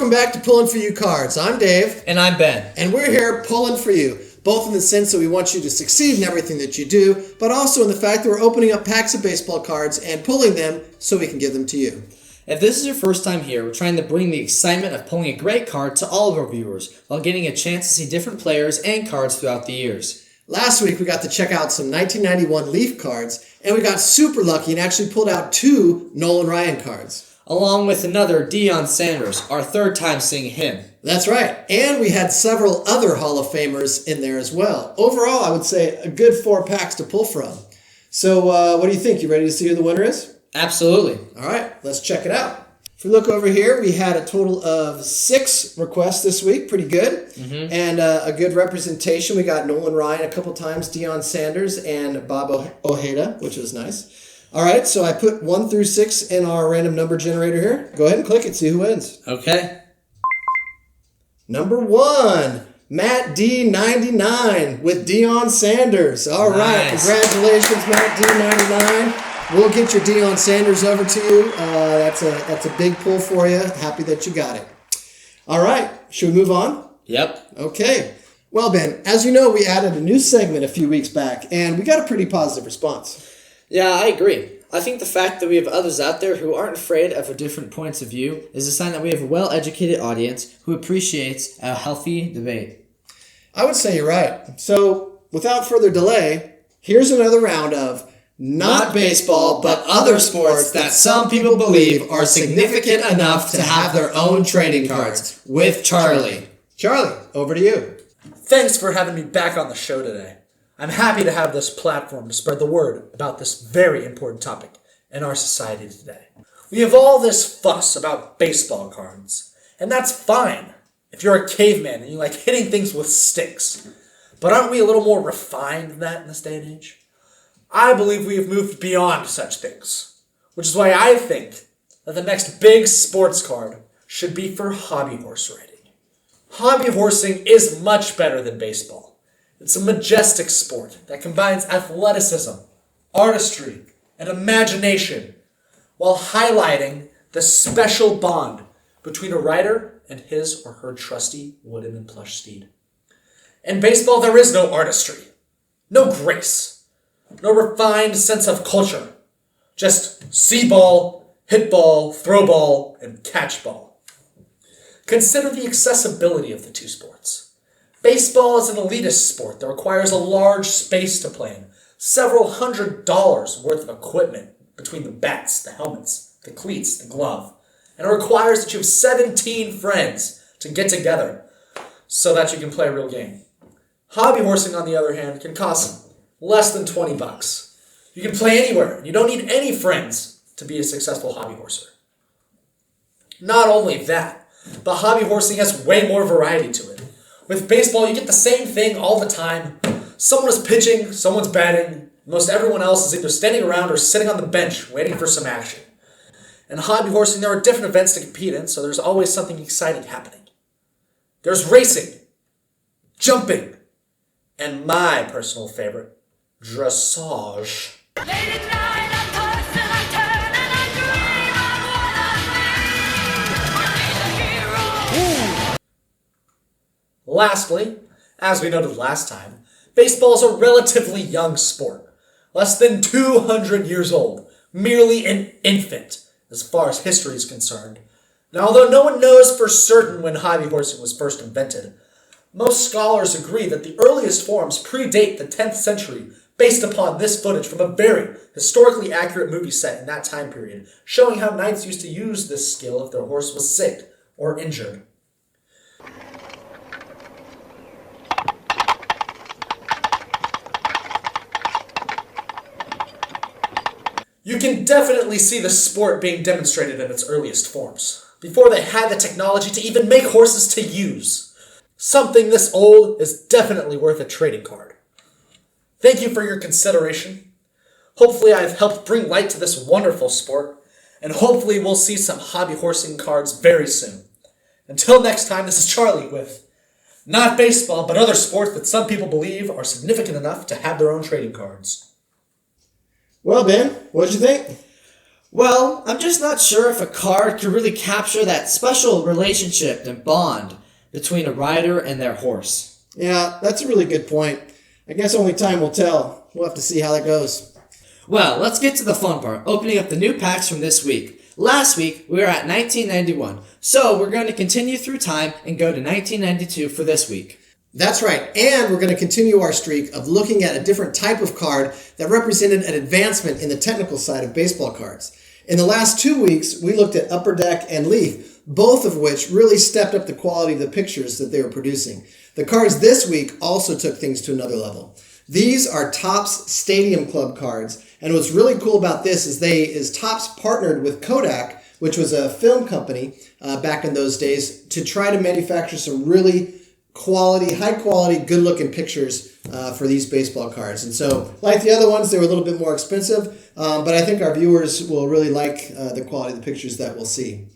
welcome back to Pulling For You Cards. I'm Dave. And I'm Ben. And we're here pulling for you, both in the sense that we want you to succeed in everything that you do, but also in the fact that we're opening up packs of baseball cards and pulling them so we can give them to you. If this is your first time here, we're trying to bring the excitement of pulling a great card to all of our viewers while getting a chance to see different players and cards throughout the years. Last week we got to check out some 1991 Leaf cards, and we got super lucky and actually pulled out 2 Nolan Ryan cards. Along with another Deion Sanders, our third time seeing him. That's right. And we had several other Hall of Famers in there as well. Overall, I would say a good 4 packs to pull from. So what do you think? You ready to see who the winner is? Absolutely. All right, let's check it out. If we look over here, we had a total of 6 requests this week. Pretty good. Mm-hmm. And a good representation. We got Nolan Ryan a couple times, Deion Sanders, and Bob Ojeda, which was nice. All right, so I put 1 through 6 in our random number generator here. Go ahead and click it, see who wins. Okay. Number 1, Matt D99 with Deion Sanders. All right, congratulations, Matt D99. We'll get your Deion Sanders over to you. That's a big pull for you. Happy that you got it. All right, should we move on? Yep. Okay. Well, Ben, as you know, we added a new segment a few weeks back, and we got a pretty positive response. Yeah, I agree. I think the fact that we have others out there who aren't afraid of different points of view is a sign that we have a well-educated audience who appreciates a healthy debate. I would say you're right. So, without further delay, here's another round of Not Baseball, but Other Sports That Some People Believe Are Significant Enough to Have Their Own Trading Cards with Charlie. Charlie, over to you. Thanks for having me back on the show today. I'm happy to have this platform to spread the word about this very important topic in our society today. We have all this fuss about baseball cards, and that's fine if you're a caveman and you like hitting things with sticks. But aren't we a little more refined than that in this day and age? I believe we have moved beyond such things, which is why I think that the next big sports card should be for hobby horse riding. Hobby horsing is much better than baseball. It's a majestic sport that combines athleticism, artistry, and imagination while highlighting the special bond between a rider and his or her trusty wooden and plush steed. In baseball, there is no artistry, no grace, no refined sense of culture, just see ball, hit ball, throw ball, and catch ball. Consider the accessibility of the two sports. Baseball is an elitist sport that requires a large space to play in, several $100s worth of equipment between the bats, the helmets, the cleats, the glove, and it requires that you have 17 friends to get together so that you can play a real game. Hobby horsing, on the other hand, can cost less than $20. You can play anywhere, and you don't need any friends to be a successful hobby horser. Not only that, but hobby horsing has way more variety to it. With baseball, you get the same thing all the time. Someone is pitching, someone's batting. Most everyone else is either standing around or sitting on the bench waiting for some action. In hobby horsing, there are different events to compete in, so there's always something exciting happening. There's racing, jumping, and my personal favorite, dressage. Lastly, as we noted last time, baseball is a relatively young sport, less than 200 years old, merely an infant as far as history is concerned. Now, although no one knows for certain when hobby horsing was first invented, most scholars agree that the earliest forms predate the 10th century based upon this footage from a very historically accurate movie set in that time period, showing how knights used to use this skill if their horse was sick or injured. You can definitely see the sport being demonstrated in its earliest forms, before they had the technology to even make horses to use. Something this old is definitely worth a trading card. Thank you for your consideration. Hopefully I've helped bring light to this wonderful sport, and hopefully we'll see some hobby horsing cards very soon. Until next time, this is Charlie with Not Baseball, but Other Sports That Some People Believe Are Significant Enough to Have Their Own Trading Cards. Well, Ben, what did you think? Well, I'm just not sure if a card could really capture that special relationship and bond between a rider and their horse. Yeah, that's a really good point. I guess only time will tell. We'll have to see how that goes. Well, let's get to the fun part, opening up the new packs from this week. Last week, we were at 1991, so we're going to continue through time and go to 1992 for this week. That's right, and we're going to continue our streak of looking at a different type of card that represented an advancement in the technical side of baseball cards. In the last 2 weeks, we looked at Upper Deck and Leaf, both of which really stepped up the quality of the pictures that they were producing. The cards this week also took things to another level. These are Topps Stadium Club cards, and what's really cool about this is Topps partnered with Kodak, which was a film company back in those days, to try to manufacture some really high quality, good looking pictures for these baseball cards. And so, like the other ones, they were a little bit more expensive, but I think our viewers will really like the quality of the pictures that we'll see.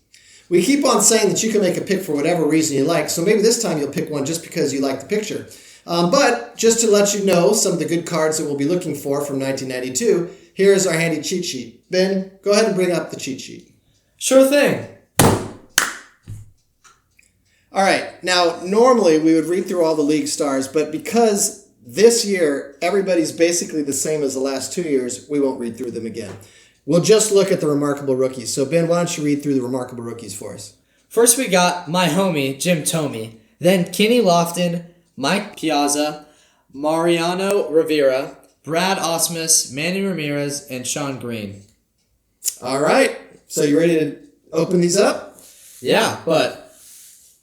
We keep on saying that you can make a pick for whatever reason you like, so maybe this time you'll pick one just because you like the picture. But just to let you know some of the good cards that we'll be looking for from 1992, here's our handy cheat sheet. Ben, go ahead and bring up the cheat sheet. Sure thing. All right, now normally we would read through all the league stars, but because this year everybody's basically the same as the last 2 years, we won't read through them again. We'll just look at the remarkable rookies. So Ben, why don't you read through the remarkable rookies for us? First we got my homie, Jim Thome, then Kenny Lofton, Mike Piazza, Mariano Rivera, Brad Osmus, Manny Ramirez, and Sean Green. All right, so you ready to open these up? Yeah, but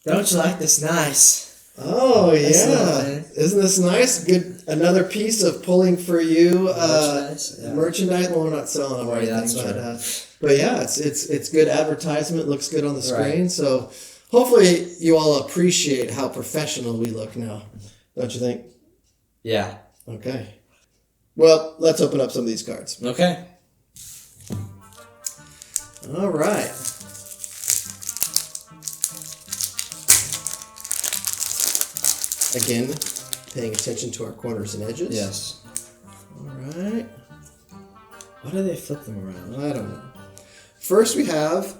don't you like this nice? Oh, yeah. Nice. Isn't this nice? Good. Another piece of pulling for you. Merchandise. Yeah. Merchandise. Well, we're not selling them or anything. That's But yeah, it's good advertisement. Looks good on the screen. Right. So hopefully you all appreciate how professional we look now. Don't you think? Yeah. Okay. Well, let's open up some of these cards. Okay. All right. Again, paying attention to our corners and edges. Yes. All right. Why do they flip them around? I don't know. First we have,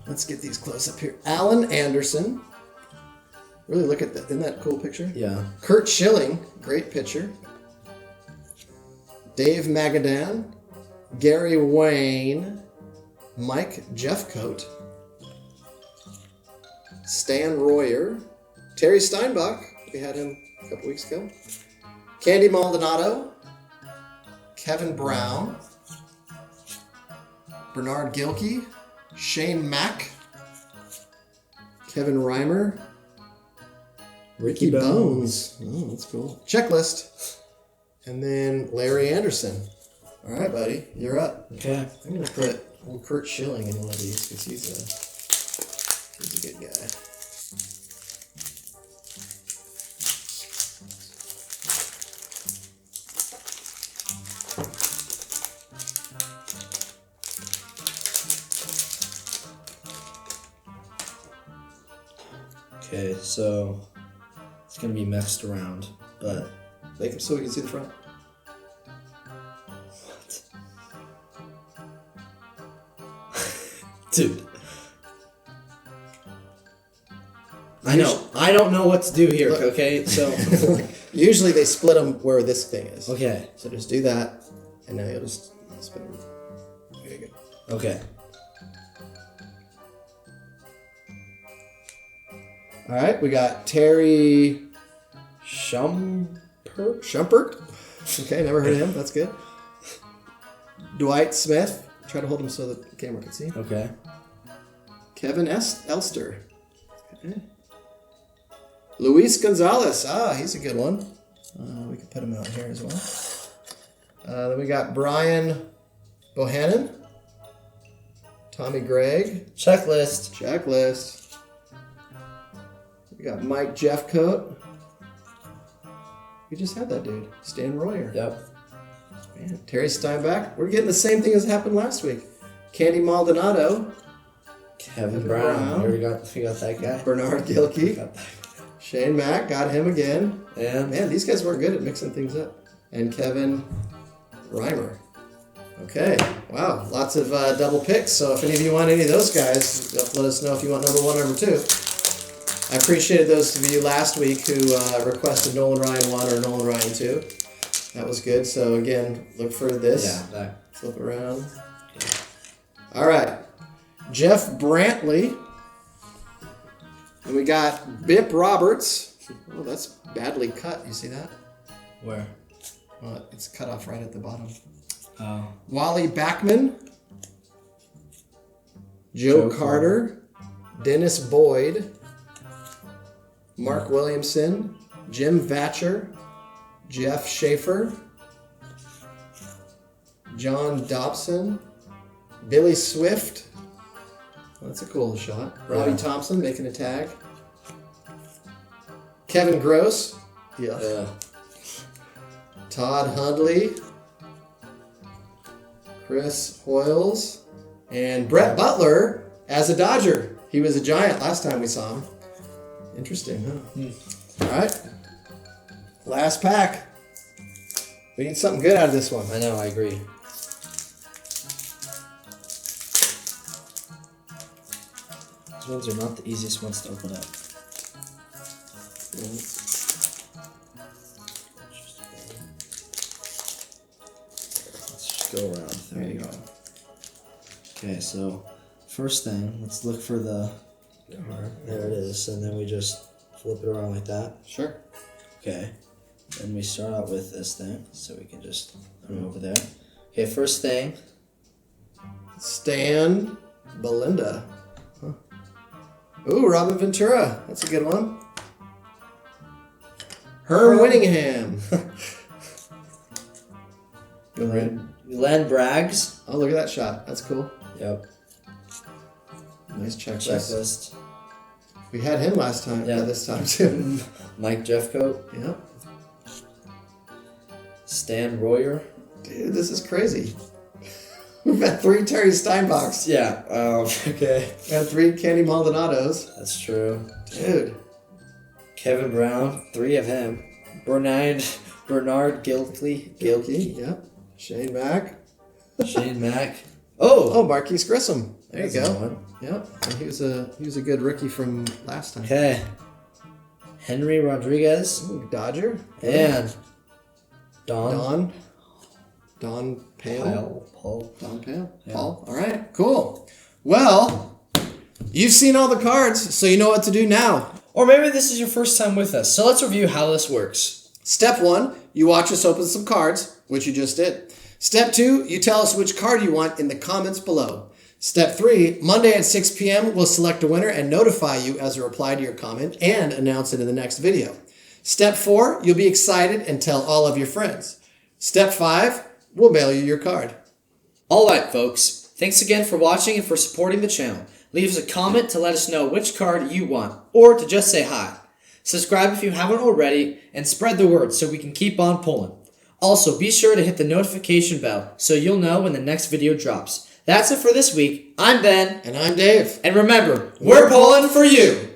let's get these close up here, Alan Anderson. Really look at that. Isn't that a cool picture? Yeah. Kurt Schilling, great picture. Dave Magadan, Gary Wayne, Mike Jeffcoat, Stan Royer, Terry Steinbach, we had him a couple weeks ago, Candy Maldonado, Kevin Brown, Bernard Gilkey, Shane Mack, Kevin Reimer, Ricky Bones. Oh, that's cool. Checklist. And then Larry Anderson. All right, buddy, you're up. Okay. I'm going to put old Kurt Schilling in one of these because he's a good guy. Okay, so it's gonna be messed around, but Make him so we can see the front. dude, I know. I don't know what to do here. Look. Okay, so Usually they split them where this thing is. okay, So just do that, and now you'll just split them. There you go. okay. All right, we got Terry Shumpert. Shumpert. Okay, never heard of him. That's good. Dwight Smith. Try to hold him so the camera can see. Okay. Kevin Elster. Okay. Luis Gonzalez. He's a good one. We can put him out here as well. Then we got Brian Bohannon. Tommy Gregg. Checklist. Checklist. We got Mike Jeffcoat. We just had that dude. Stan Royer. Yep. Man, Terry Steinbach. We're getting the same thing as happened last week. Candy Maldonado. Kevin Brown. We got that guy. Bernard Gilkey. Got that. Shane Mack. Got him again. And Man, these guys weren't good at mixing things up. And Kevin Reimer. Okay. Wow. Lots of double picks. So if any of you want any of those guys, let us know if you want number 1, number 2. I appreciated those of you last week who requested Nolan Ryan 1 or Nolan Ryan 2. That was good. So again, look for this. Yeah, that. Flip around. All right. Jeff Brantley. And we got Bip Roberts. Oh, that's badly cut. You see that? Where? Well, it's cut off right at the bottom. Oh. Wally Backman. Joe Carter. Dennis Boyd. Mark Williamson. Jim Vatcher. Jeff Schaefer. John Dobson. Billy Swift. Well, that's a cool shot. Robbie Thompson making a tag. Kevin Gross. Yeah. Todd Hundley. Chris Hoyles. And Brett Butler as a Dodger. He was a Giant last time we saw him. Interesting, huh? All right. Last pack. We need something good out of this one. I know, I agree. These ones are not the easiest ones to open up. Let's just go around. There you go. Okay, so first thing, let's look for the card. There it is, and then we just flip it around like that. Sure. Okay. Then we start out with this thing, so we can just put it over there. Okay, first thing. Stan Belinda. Huh. Ooh, Robin Ventura. That's a good one. Herm Winningham. Glenn Braggs. Oh, look at that shot. That's cool. Yep. Nice checklist. Checklist. We had him last time. Yeah. This time too. Mike Jeffcoat. Yep. Stan Royer. Dude, this is crazy. We've had 3 Terry Steinbachs. Yeah. Okay. We had 3 Kenny Maldonados. That's true. Dude. Kevin Brown. 3 of him. Bernard Gilkey. Yep. Shane Mack. Shane Mack. Oh. Oh, Marquise Grissom. There That's you go. one. Yep. And he was a good rookie from last time. Okay. Henry Rodriguez. Ooh, Dodger. And Don Pale. Paul. Don Pale. Yeah. Paul. All right. Cool. Well, you've seen all the cards, so you know what to do now. Or maybe this is your first time with us, so let's review how this works. Step 1, you watch us open some cards, which you just did. Step 2, you tell us which card you want in the comments below. Step 3, Monday at 6 p.m., we'll select a winner and notify you as a reply to your comment and announce it in the next video. Step 4, you'll be excited and tell all of your friends. Step 5, we'll mail you your card. Alright folks, thanks again for watching and for supporting the channel. Leave us a comment to let us know which card you want, or to just say hi. Subscribe if you haven't already, and spread the word so we can keep on pulling. Also, be sure to hit the notification bell so you'll know when the next video drops. That's it for this week. I'm Ben. And I'm Dave. And remember, we're pulling for you!